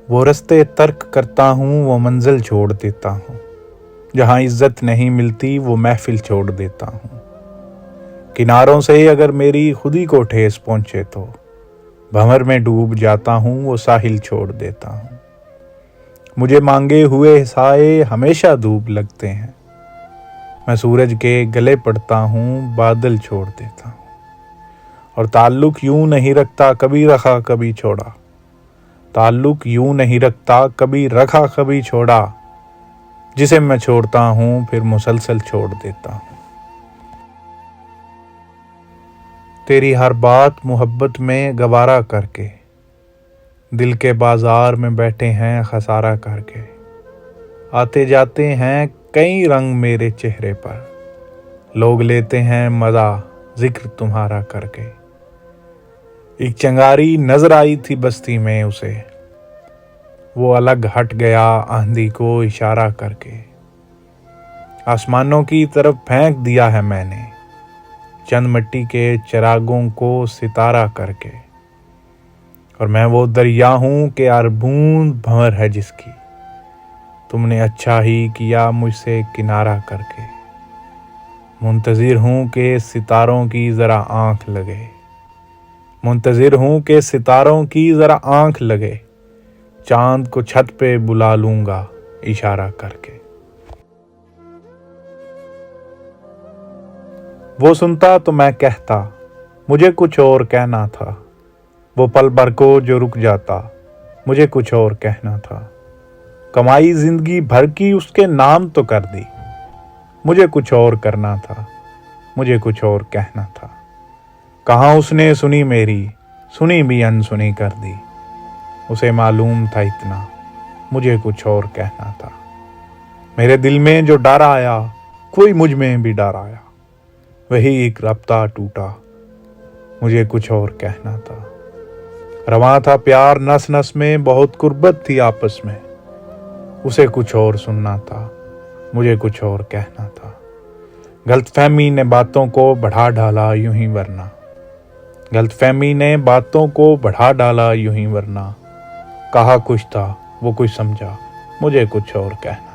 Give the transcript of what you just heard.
وہ رستے ترک کرتا ہوں، وہ منزل چھوڑ دیتا ہوں، جہاں عزت نہیں ملتی وہ محفل چھوڑ دیتا ہوں۔ کناروں سے اگر میری خودی کو ٹھیس پہنچے تو بھنور میں ڈوب جاتا ہوں، وہ ساحل چھوڑ دیتا ہوں۔ مجھے مانگے ہوئے سائے ہمیشہ دھوپ لگتے ہیں، میں سورج کے گلے پڑتا ہوں، بادل چھوڑ دیتا ہوں۔ اور تعلق یوں نہیں رکھتا کبھی رکھا کبھی چھوڑا، تعلق یوں نہیں رکھتا کبھی رکھا کبھی چھوڑا، جسے میں چھوڑتا ہوں پھر مسلسل چھوڑ دیتا ہوں۔ تیری ہر بات محبت میں گوارا کر کے، دل کے بازار میں بیٹھے ہیں خسارہ کر کے، آتے جاتے ہیں کئی رنگ میرے چہرے پر، لوگ لیتے ہیں مزہ ذکر تمہارا کر کے۔ ایک چنگاری نظر آئی تھی بستی میں اسے، وہ الگ ہٹ گیا آندھی کو اشارہ کر کے۔ آسمانوں کی طرف پھینک دیا ہے میں نے چند مٹی کے چراغوں کو ستارہ کر کے، اور میں وہ دریا ہوں کہ ہر بوند بھنور ہے جس کی، تم نے اچھا ہی کیا مجھ سے کنارہ کر کے۔ منتظر ہوں کہ ستاروں کی ذرا آنکھ لگے، منتظر ہوں کہ ستاروں کی ذرا آنکھ لگے، چاند کو چھت پہ بلا لوں گا اشارہ کر کے۔ وہ سنتا تو میں کہتا مجھے کچھ اور کہنا تھا، وہ پل بھر کو جو رک جاتا مجھے کچھ اور کہنا تھا۔ کمائی زندگی بھر کی اس کے نام تو کر دی، مجھے کچھ اور کرنا تھا، مجھے کچھ اور کہنا تھا۔ کہاں اس نے سنی میری، سنی بھی انسنی کر دی، اسے معلوم تھا اتنا، مجھے کچھ اور کہنا تھا۔ میرے دل میں جو ڈر آیا کوئی مجھ میں بھی ڈر آیا، وہی ایک رابطہ ٹوٹا، مجھے کچھ اور کہنا تھا۔ رواں تھا پیار نس نس میں، بہت قربت تھی آپس میں، اسے کچھ اور سننا تھا، مجھے کچھ اور کہنا تھا۔ غلط فہمی نے باتوں کو بڑھا ڈالا یوں ہی ورنہ، غلط فہمی نے باتوں کو بڑھا ڈالا یوں ہی ورنہ، کہا کچھ تھا وہ کچھ سمجھا، مجھے کچھ اور کہنا